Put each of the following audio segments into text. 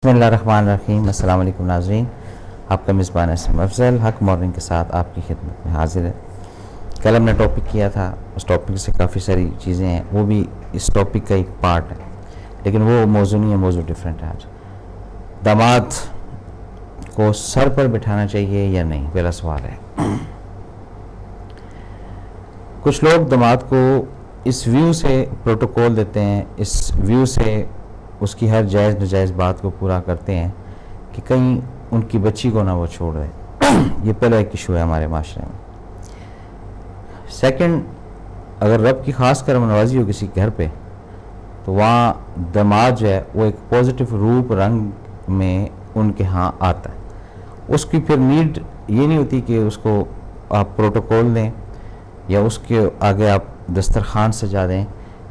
بسم اللہ الرحمن الرحیم۔ السلام علیکم ناظرین، آپ کا میزبان اسم افضل حق مارننگ کے ساتھ آپ کی خدمت میں حاضر ہے۔ کل ہم نے ٹاپک کیا تھا، اس ٹاپک سے کافی ساری چیزیں ہیں، وہ بھی اس ٹاپک کا ایک پارٹ ہے، لیکن وہ موضوع نہیں ہے، موضوع ڈیفرنٹ ہے۔ آج داماد کو سر پر بٹھانا چاہیے یا نہیں، پہلا سوال ہے۔ کچھ لوگ داماد کو اس ویو سے پروٹوکول دیتے ہیں، اس ویو سے اس کی ہر جائز نجائز بات کو پورا کرتے ہیں کہ کہیں ان کی بچی کو نہ وہ چھوڑ دے۔ یہ پہلا ایک ایشو ہے ہمارے معاشرے میں۔ سیکنڈ، اگر رب کی خاص کرم نوازی ہو کسی گھر پہ تو وہاں داماد جو ہے وہ ایک پازیٹیو روپ رنگ میں ان کے ہاں آتا ہے۔ اس کی پھر نیڈ یہ نہیں ہوتی کہ اس کو آپ پروٹوکول دیں یا اس کے آگے آپ دسترخوان سجا دیں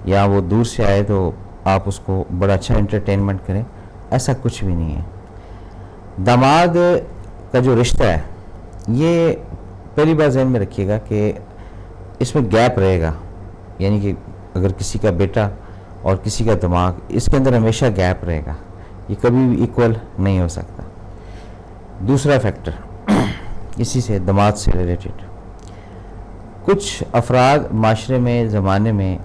یا وہ دور سے آئے تو آپ اس کو بڑا اچھا انٹرٹینمنٹ کریں، ایسا کچھ بھی نہیں ہے۔ داماد کا جو رشتہ ہے یہ پہلی بار ذہن میں رکھیے گا کہ اس میں گیپ رہے گا، یعنی کہ اگر کسی کا بیٹا اور کسی کا دماغ، اس کے اندر ہمیشہ گیپ رہے گا، یہ کبھی بھی ایکول نہیں ہو سکتا۔ دوسرا فیکٹر اسی سے داماد سے ریلیٹڈ، کچھ افراد معاشرے میں زمانے میں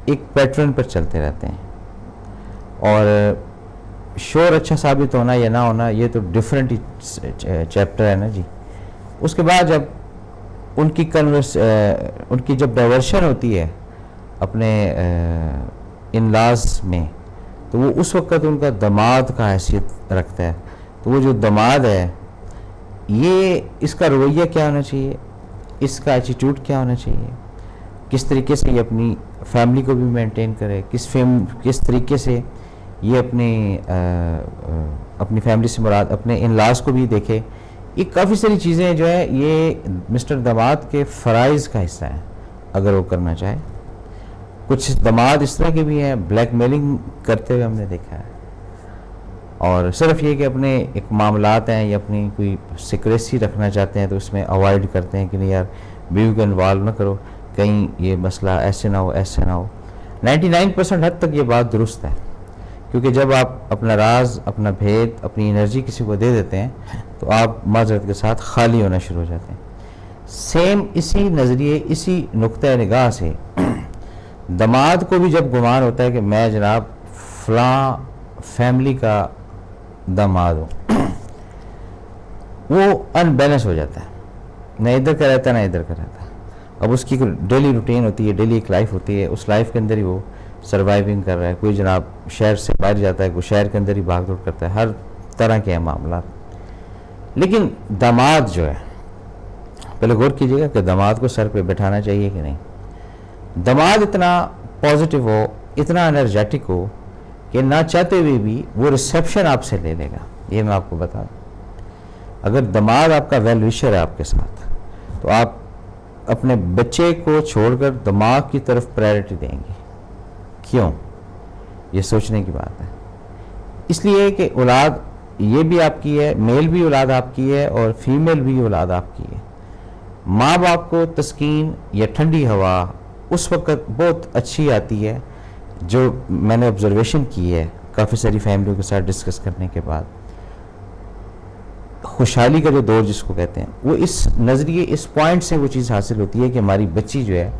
ایک پیٹرن پر چلتے رہتے ہیں، اور شور اچھا ثابت ہونا یا نہ ہونا یہ تو ڈیفرنٹ چیپٹر ہے نا جی۔ اس کے بعد جب ان کی جب ڈائیورشن ہوتی ہے اپنے ان لاز میں، تو وہ اس وقت ان کا داماد کا حیثیت رکھتا ہے۔ تو وہ جو داماد ہے یہ اس کا رویہ کیا ہونا چاہیے، اس کا ایٹیٹیوڈ کیا ہونا چاہیے، کس طریقے سے یہ اپنی فیملی کو بھی مینٹین کرے، کس طریقے سے یہ اپنی فیملی سے مراد اپنے ان لاز کو بھی دیکھے۔ یہ کافی ساری چیزیں جو ہے یہ مسٹر داماد کے فرائض کا حصہ ہیں اگر وہ کرنا چاہے۔ کچھ داماد اس طرح کے بھی ہیں، بلیک میلنگ کرتے ہوئے ہم نے دیکھا ہے، اور صرف یہ کہ اپنے ایک معاملات ہیں یا اپنی کوئی سیکریسی رکھنا چاہتے ہیں تو اس میں اوائڈ کرتے ہیں کہ نہیں یار بیوی کو انوالو نہ کرو، کہیں یہ مسئلہ ایسے نہ ہو ایسے نہ ہو۔ 99% حد تک یہ بات درست ہے، کیونکہ جب آپ اپنا راز، اپنا بھید، اپنی انرجی کسی کو دے دیتے ہیں تو آپ معذرت کے ساتھ خالی ہونا شروع ہو جاتے ہیں۔ سیم اسی نظریے، اسی نقطۂ نگاہ سے داماد کو بھی جب گمان ہوتا ہے کہ میں جناب فلاں فیملی کا داماد ہوں، وہ ان بیلنس ہو جاتا ہے، نہ ادھر کا رہتا ہے نہ ادھر کا رہتا ہے۔ اب اس کی ڈیلی روٹین ہوتی ہے، ڈیلی ایک لائف ہوتی ہے، اس لائف کے اندر ہی وہ سروائیونگ کر رہا ہے۔ کوئی جناب شہر سے باہر جاتا ہے، کوئی شہر کے اندر ہی بھاگ دوڑ کرتا ہے، ہر طرح کے ہیں معاملات۔ لیکن داماد جو ہے، پہلے غور کیجئے گا کہ داماد کو سر پہ بٹھانا چاہیے کہ نہیں۔ داماد اتنا پازیٹیو ہو، اتنا انرجیٹک ہو کہ نہ چاہتے ہوئے بھی وہ ریسیپشن آپ سے لے لے گا، یہ میں آپ کو بتا دوں۔ اگر داماد آپ کا ویل وشر ہے آپ کے ساتھ، تو آپ اپنے بچے کو چھوڑ کر دماغ کی طرف پرائرٹی دیں گے۔ کیوں؟ یہ سوچنے کی بات ہے۔ اس لیے کہ اولاد یہ بھی آپ کی ہے، میل بھی اولاد آپ کی ہے اور فیمیل بھی اولاد آپ کی ہے۔ ماں باپ کو تسکین یا ٹھنڈی ہوا اس وقت بہت اچھی آتی ہے، جو میں نے آبزرویشن کی ہے کافی ساری فیملیوں کے ساتھ ڈسکس کرنے کے بعد۔ خوشحالی کا جو دور جس کو کہتے ہیں، وہ اس نظریے، اس پوائنٹ سے وہ چیز حاصل ہوتی ہے کہ ہماری بچی جو ہے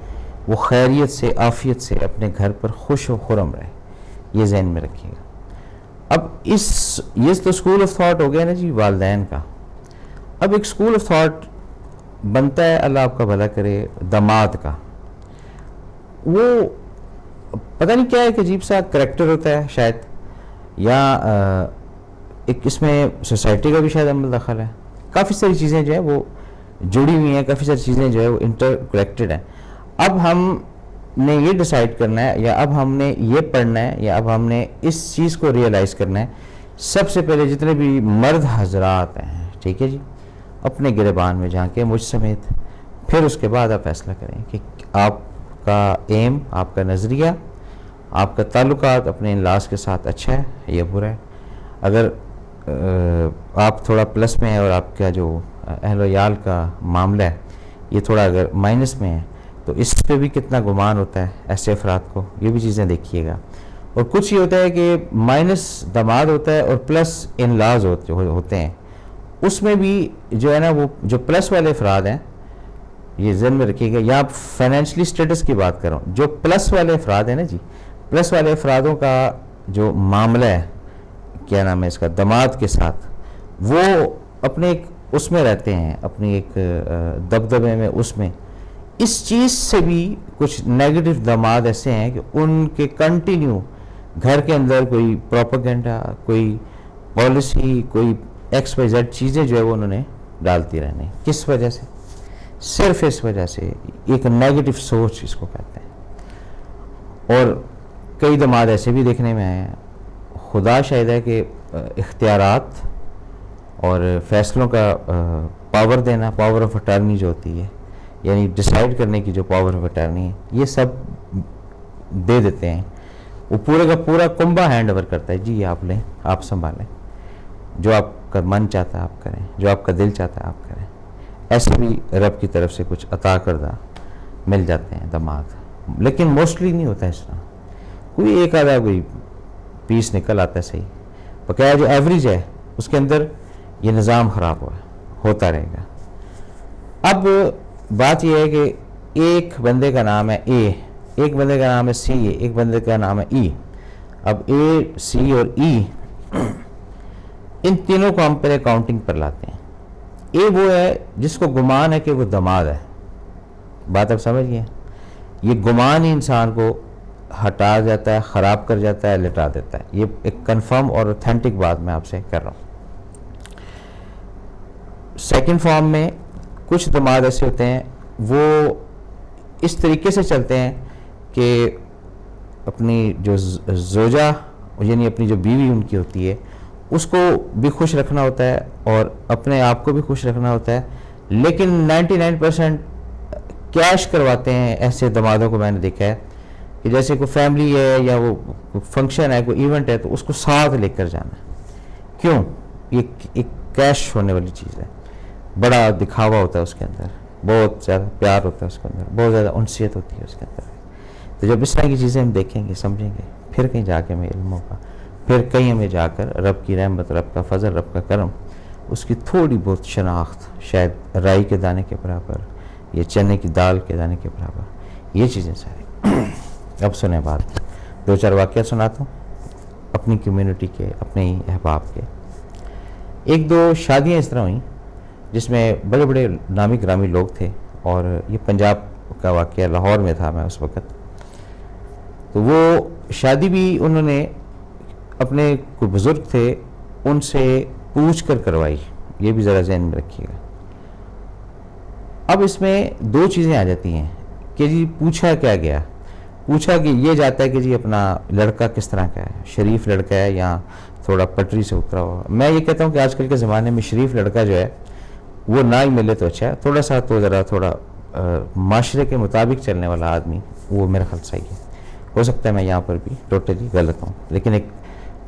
وہ خیریت سے، عافیت سے اپنے گھر پر خوش و خرم رہے۔ یہ ذہن میں رکھیے گا۔ اب یہ تو اسکول آف تھاٹ ہو گیا نا جی والدین کا۔ اب ایک اسکول آف تھاٹ بنتا ہے، اللہ آپ کا بھلا کرے، داماد کا۔ وہ پتہ نہیں کیا ایک عجیب سا کریکٹر ہوتا ہے شاید، یا ایک اس میں سوسائٹی کا بھی شاید عمل دخل ہے۔ کافی ساری چیزیں جو ہے وہ جڑی ہوئی ہیں، کافی ساری چیزیں جو ہے وہ انٹر کنیکٹڈ ہیں۔ اب ہم نے یہ ڈیسائیڈ کرنا ہے، یا اب ہم نے یہ پڑھنا ہے، یا اب ہم نے اس چیز کو ریئلائز کرنا ہے۔ سب سے پہلے جتنے بھی مرد حضرات ہیں، ٹھیک ہے جی، اپنے گریبان میں جھانکیں مجھ سمیت، پھر اس کے بعد آپ فیصلہ کریں کہ آپ کا ایم، آپ کا نظریہ، آپ کا تعلقات اپنے انلاز کے ساتھ اچھا ہے یا برا ہے۔ اگر آپ تھوڑا پلس میں ہے اور آپ کا جو اہل و عیال کا معاملہ ہے یہ تھوڑا اگر مائنس میں ہے، تو اس پہ بھی کتنا گمان ہوتا ہے ایسے افراد کو، یہ بھی چیزیں دیکھیے گا۔ اور کچھ یہ ہوتا ہے کہ مائنس داماد ہوتا ہے اور پلس ان لاز ہوتے ہیں. اس میں بھی جو ہے نا وہ جو پلس والے افراد ہیں, یہ ذہن میں رکھیے گا, یا آپ فائنینشلی سٹیٹس کی بات کر رہا ہوں, جو پلس والے افراد ہیں نا جی, پلس والے افرادوں کا جو معاملہ ہے کیا نام ہے اس کا داماد کے ساتھ, وہ اپنے ایک اس میں رہتے ہیں, اپنی ایک دبدبے میں, اس میں اس چیز سے بھی کچھ نیگیٹو داماد ایسے ہیں کہ ان کے کنٹینیو گھر کے اندر کوئی پروپیگنڈا, کوئی پالیسی, کوئی ایکس وائی زیڈ چیزیں جو ہے وہ انہوں نے ڈالتی رہنے. کس وجہ سے؟ صرف اس وجہ سے, ایک نیگیٹو سوچ اس کو کہتے ہیں. اور کئی داماد ایسے بھی دیکھنے میں آئے ہیں, خدا شاہد ہے کہ اختیارات اور فیصلوں کا پاور دینا, پاور آف اٹارنی جو ہوتی ہے, یعنی ڈیسائیڈ کرنے کی جو پاور آف اٹارنی ہے, یہ سب دے دیتے ہیں. وہ پورے کا پورا کنبہ ہینڈ اوور کرتا ہے, جی آپ لیں, آپ سنبھالیں, جو آپ کا من چاہتا ہے آپ کریں, جو آپ کا دل چاہتا ہے آپ کریں. ایسے بھی رب کی طرف سے کچھ عطا کردہ مل جاتے ہیں داماد, لیکن موسٹلی نہیں ہوتا اس طرح. کوئی ایک آدھا کوئی پیس نکل آتا ہے صحیح, بقایا جو ایوریج ہے اس کے اندر یہ نظام خراب ہوتا رہے گا. اب بات یہ ہے کہ ایک بندے کا نام ہے اے, ایک بندے کا نام ہے سی, ایک بندے کا نام ہے ای. اب اے, سی اور ای, ان تینوں کو ہم پہلے کاؤنٹنگ پر لاتے ہیں. اے وہ ہے جس کو گمان ہے کہ وہ داماد ہے. بات اب سمجھ گئے؟ یہ گمان ہی انسان کو ہٹا جاتا ہے, خراب کر جاتا ہے, لٹا دیتا ہے. یہ ایک کنفرم اور اوتھینٹک بات میں آپ سے کر رہا ہوں. سیکنڈ فارم میں کچھ داماد ایسے ہوتے ہیں وہ اس طریقے سے چلتے ہیں کہ اپنی جو زوجہ یعنی اپنی جو بیوی ان کی ہوتی ہے اس کو بھی خوش رکھنا ہوتا ہے اور اپنے آپ کو بھی خوش رکھنا ہوتا ہے, لیکن 99% کیش کرواتے ہیں. ایسے دامادوں کو میں نے دیکھا ہے کہ جیسے کوئی فیملی ہے یا وہ فنکشن ہے, کوئی ایونٹ ہے, تو اس کو ساتھ لے کر جانا ہے. کیوں؟ یہ ایک کیش ہونے والی چیز ہے, بڑا دکھاوا ہوتا ہے اس کے اندر, بہت زیادہ پیار ہوتا ہے اس کے اندر, بہت زیادہ انسیت ہوتی ہے اس کے اندر. تو جب اس طرح کی چیزیں ہم دیکھیں گے, سمجھیں گے, پھر کہیں جا کے ہمیں علم ہوگا, پھر کہیں ہمیں جا کر رب کی رحمت, رب کا فضل, رب کا کرم, اس کی تھوڑی بہت شناخت, شاید رائی کے دانے کے برابر یا چنے کی دال کے دانے کے برابر, یہ چیزیں ساری. اب سنیں بات, دو چار واقعات سناتا ہوں اپنی کمیونٹی کے, اپنے ہی احباب کے. ایک دو شادیاں اس طرح ہوئیں جس میں بڑے بڑے نامی گرامی لوگ تھے, اور یہ پنجاب کا واقعہ, لاہور میں تھا میں اس وقت. تو وہ شادی بھی انہوں نے اپنے کوئی بزرگ تھے ان سے پوچھ کر کروائی, یہ بھی ذرا ذہن میں رکھیے گا. اب اس میں دو چیزیں آ جاتی ہیں کہ جی پوچھا کیا گیا. پوچھا کہ یہ جاتا ہے کہ جی اپنا لڑکا کس طرح کا ہے, شریف لڑکا ہے یا تھوڑا پٹری سے اترا ہوا. میں یہ کہتا ہوں کہ آج کل کے زمانے میں شریف لڑکا جو ہے وہ نہ ہی ملے تو اچھا ہے, تھوڑا سا تو ذرا تھوڑا معاشرے کے مطابق چلنے والا آدمی وہ میرا خیال صحیح ہے. ہو سکتا ہے میں یہاں پر بھی ٹوٹلی غلط ہوں, لیکن ایک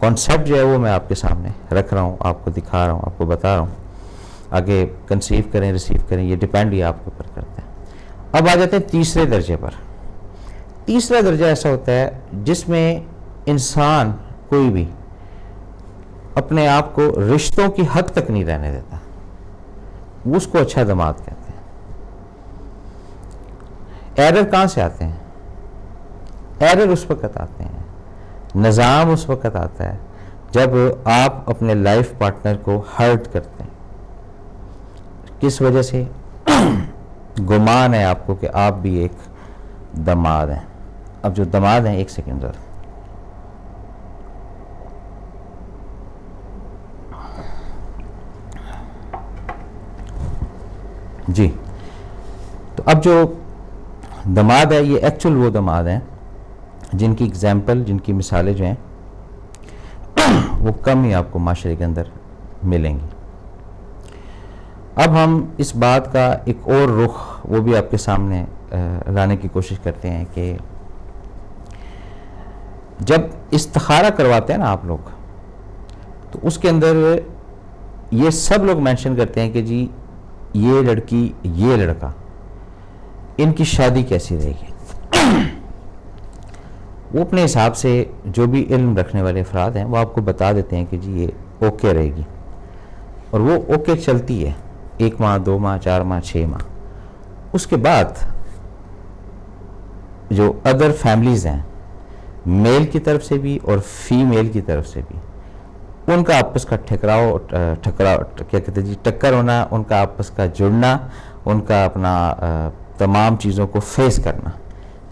کانسیپٹ جو ہے وہ میں آپ کے سامنے رکھ رہا ہوں, آپ کو دکھا رہا ہوں, آپ کو بتا رہا ہوں. آگے کنسیو کریں, ریسیو کریں, یہ ڈیپینڈ ہی آپ کے اوپر کرتا ہے. اب آ جاتے ہیں تیسرے درجے پر. تیسرا درجہ ایسا ہوتا ہے جس میں انسان کوئی بھی اپنے آپ کو رشتوں کی حد تک نہیں رہنے دیتا, اس کو اچھا داماد کہتے ہیں. ایرر کہاں سے آتے ہیں؟ ایرر اس وقت آتے ہیں, نظام اس وقت آتا ہے جب آپ اپنے لائف پارٹنر کو ہرٹ کرتے ہیں. کس وجہ سے؟ گمان ہے آپ کو کہ آپ بھی ایک داماد ہیں. اب جو داماد ہیں, ایک سیکنڈ ذرا, جی. تو اب جو داماد ہے یہ ایکچول وہ داماد ہیں جن کی اگزامپل, جن کی مثالیں جو ہیں وہ کم ہی آپ کو معاشرے کے اندر ملیں گی. اب ہم اس بات کا ایک اور رخ وہ بھی آپ کے سامنے لانے کی کوشش کرتے ہیں کہ جب استخارہ کرواتے ہیں نا آپ لوگ, تو اس کے اندر یہ سب لوگ مینشن کرتے ہیں کہ جی یہ لڑکی, یہ لڑکا, ان کی شادی کیسی رہے گی. وہ اپنے حساب سے جو بھی علم رکھنے والے افراد ہیں وہ آپ کو بتا دیتے ہیں کہ جی یہ اوکے رہے گی، اور وہ اوکے چلتی ہے 1 ماہ 2 ماہ 4 ماہ 6 ماہ. اس کے بعد جو ادر فیملیز ہیں میل کی طرف سے بھی اور فیمیل کی طرف سے بھی، ان کا آپس کا کیا کہتے ہیں جی ٹکر ہونا، ان کا آپس کا جڑنا، ان کا اپنا تمام چیزوں کو فیس کرنا،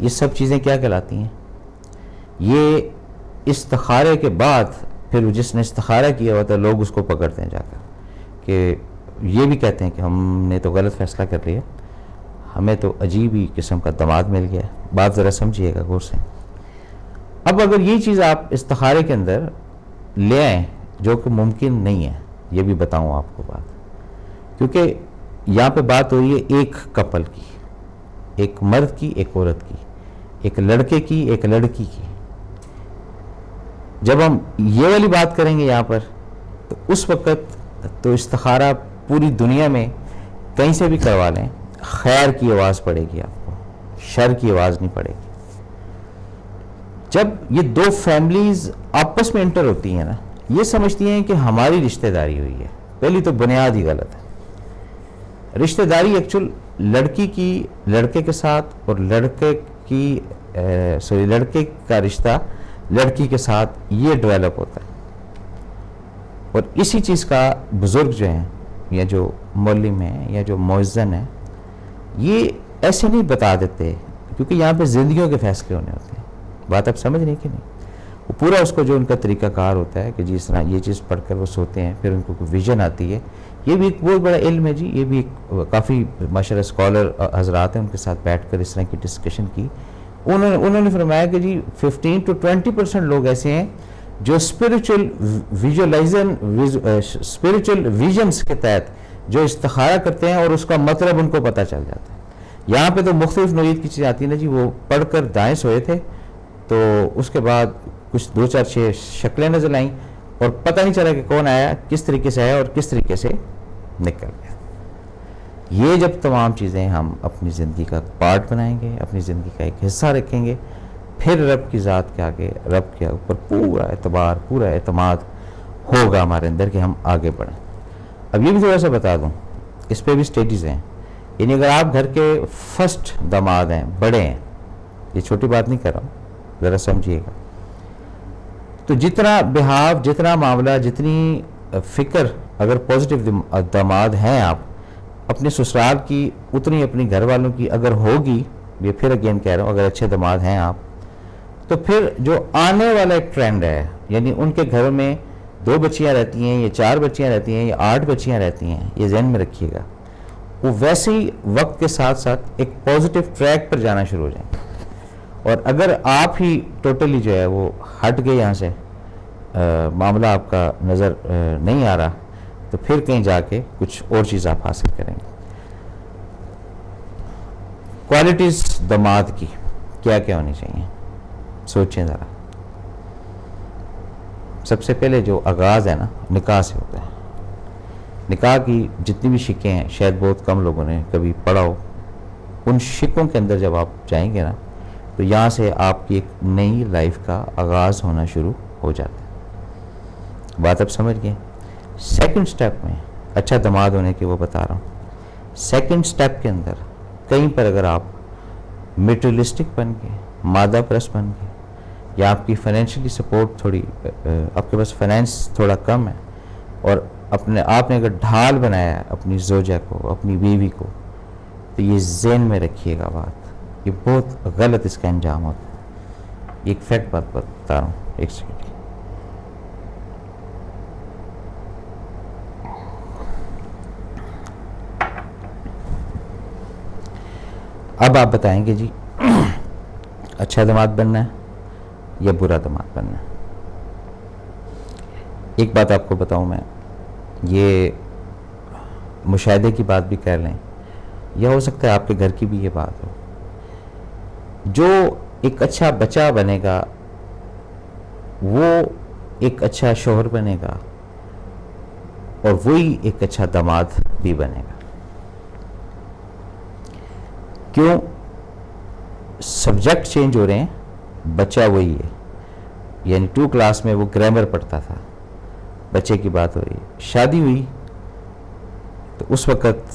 یہ سب چیزیں کیا کہلاتی ہیں؟ یہ استخارے کے بعد پھر جس نے استخارہ کیا ہوتا ہے لوگ اس کو پکڑتے ہیں جا کر، کہ یہ بھی کہتے ہیں کہ ہم نے تو غلط فیصلہ کر لیا، ہمیں تو عجیب ہی قسم کا داماد مل گیا. بات ذرا سمجھیے گا غور سے. اب اگر یہ چیز آپ استخارے کے اندر لے آئیں جو کہ ممکن نہیں ہے، یہ بھی بتاؤں آپ کو بات، کیونکہ یہاں پہ بات ہو رہی ہے ایک کپل کی، ایک مرد کی ایک عورت کی، ایک لڑکے کی ایک لڑکی کی. جب ہم یہ والی بات کریں گے یہاں پر تو اس وقت تو استخارہ پوری دنیا میں کہیں سے بھی کروا لیں، خیر کی آواز پڑے گی، آپ کو شر کی آواز نہیں پڑے گی. جب یہ دو فیملیز آپس میں انٹر ہوتی ہیں نا، یہ سمجھتی ہیں کہ ہماری رشتہ داری ہوئی ہے، پہلی تو بنیاد ہی غلط ہے. رشتہ داری ایکچول لڑکی کی لڑکے کے ساتھ اور لڑکے کا رشتہ لڑکی کے ساتھ یہ ڈیولپ ہوتا ہے. اور اسی چیز کا بزرگ جو ہیں یا جو معلم ہیں یا جو مؤذن ہیں یہ ایسے نہیں بتا دیتے، کیونکہ یہاں پہ زندگیوں کے فیصلے ہونے ہوتے ہیں. بات آپ سمجھ رہے کہ نہیں؟ وہ پورا اس کو جو ان کا طریقہ کار ہوتا ہے کہ جی اس طرح یہ چیز پڑھ کر وہ سوتے ہیں، پھر ان کو کوئی ویژن آتی ہے. یہ بھی ایک بہت بڑا علم ہے جی. یہ بھی کافی ماشاءاللہ اسکالر حضرات ہیں، ان کے ساتھ بیٹھ کر اس طرح کی ڈسکشن کی. انہوں نے فرمایا کہ جی 15 to 20% لوگ ایسے ہیں جو اسپریچول ویژنس کے تحت جو استخارہ کرتے ہیں اور اس کا مطلب ان کو پتہ چل جاتا ہے. یہاں پہ تو مختلف نوعیت کی چیز آتی ہے نا جی. وہ پڑھ کر دائیں سوئے تھے تو اس کے بعد کچھ 2-4 شکلیں نظر آئیں اور پتہ نہیں چلا کہ کون آیا، کس طریقے سے آیا اور کس طریقے سے نکل گیا. یہ جب تمام چیزیں ہم اپنی زندگی کا پارٹ بنائیں گے، اپنی زندگی کا ایک حصہ رکھیں گے، پھر رب کی ذات کے آگے، رب کے اوپر پورا اعتبار، پورا اعتماد ہوگا ہمارے اندر کہ ہم آگے بڑھیں. اب یہ بھی تھوڑا سا بتا دوں، اس پہ بھی سٹیجز ہیں. یعنی اگر آپ گھر کے فرسٹ داماد ہیں، بڑے ہیں، یہ چھوٹی بات نہیں کر رہا ہوں، ذرا سمجھیے گا، تو جتنا بہاو، جتنا معاملہ، جتنی فکر اگر پازیٹیو داماد ہیں آپ اپنے سسرال کی، اتنی اپنی گھر والوں کی اگر ہوگی. یہ پھر اگین کہہ رہا ہوں، اگر اچھے داماد ہیں آپ تو پھر جو آنے والا ایک ٹرینڈ ہے، یعنی ان کے گھر میں 2 بچیاں رہتی ہیں یا 4 بچیاں رہتی ہیں یا 8 بچیاں رہتی ہیں، یہ ذہن میں رکھیے گا، وہ ویسے ہی وقت کے ساتھ ساتھ ایک پازیٹیو ٹریک پر جانا شروع ہو جائیں گے. اور اگر آپ ہی ٹوٹلی جو ہے وہ ہٹ گئے یہاں سے، معاملہ آپ کا نظر نہیں آ رہا، تو پھر کہیں جا کے کچھ اور چیز آپ حاصل کریں گے. کوالٹیز داماد کی کیا کیا ہونی چاہیے، سوچیں ذرا. سب سے پہلے جو آغاز ہے نا نکاح سے ہوتا ہے. نکاح کی جتنی بھی شکیں ہیں شاید بہت کم لوگوں نے کبھی پڑھا ہو. ان شکوں کے اندر جب آپ جائیں گے نا تو یہاں سے آپ کی ایک نئی لائف کا آغاز ہونا شروع ہو جاتا ہے. بات اب سمجھ گئے. سیکنڈ سٹیپ میں اچھا داماد ہونے کی وہ بتا رہا ہوں. سیکنڈ سٹیپ کے اندر کہیں پر اگر آپ میٹریلسٹک بن گئے، مادہ پرست بن گئے، یا آپ کی فائنینشلی سپورٹ تھوڑی، آپ کے پاس فائنینس تھوڑا کم ہے، اور آپ نے اگر ڈھال بنایا ہے اپنی زوجہ کو، اپنی بیوی کو، تو یہ ذہن میں رکھیے گا بات، یہ بہت غلط اس کا انجام ہوتا ہے. ایک فیکٹ بات بتا رہا ہوں، ایک سیکنڈ. اب آپ بتائیں گے جی اچھا داماد بننا ہے یا برا داماد بننا ہے. ایک بات آپ کو بتاؤں میں، یہ مشاہدے کی بات بھی کر لیں یا ہو سکتا ہے آپ کے گھر کی بھی یہ بات ہو. جو ایک اچھا بچہ بنے گا وہ ایک اچھا شوہر بنے گا اور وہی ایک اچھا داماد بھی بنے گا. کیوں؟ سبجیکٹ چینج ہو رہے ہیں بچہ وہی ہے، یعنی 2 کلاس میں وہ گرامر پڑھتا تھا، بچے کی بات ہو رہی ہے. شادی ہوئی تو اس وقت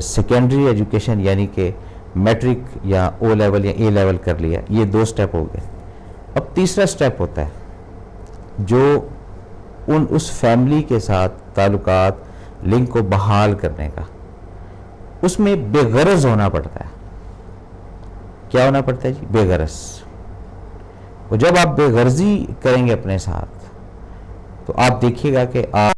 سیکنڈری ایجوکیشن یعنی کہ میٹرک یا او لیول یا اے لیول کر لیا. یہ 2 سٹیپ ہو گئے. اب تیسرا سٹیپ ہوتا ہے جو اس فیملی کے ساتھ تعلقات لنک کو بحال کرنے کا. اس میں بے غرض ہونا پڑتا ہے. کیا ہونا پڑتا ہے جی؟ بے غرض. اور جب آپ بے غرضی کریں گے اپنے ساتھ تو آپ دیکھیے گا کہ آپ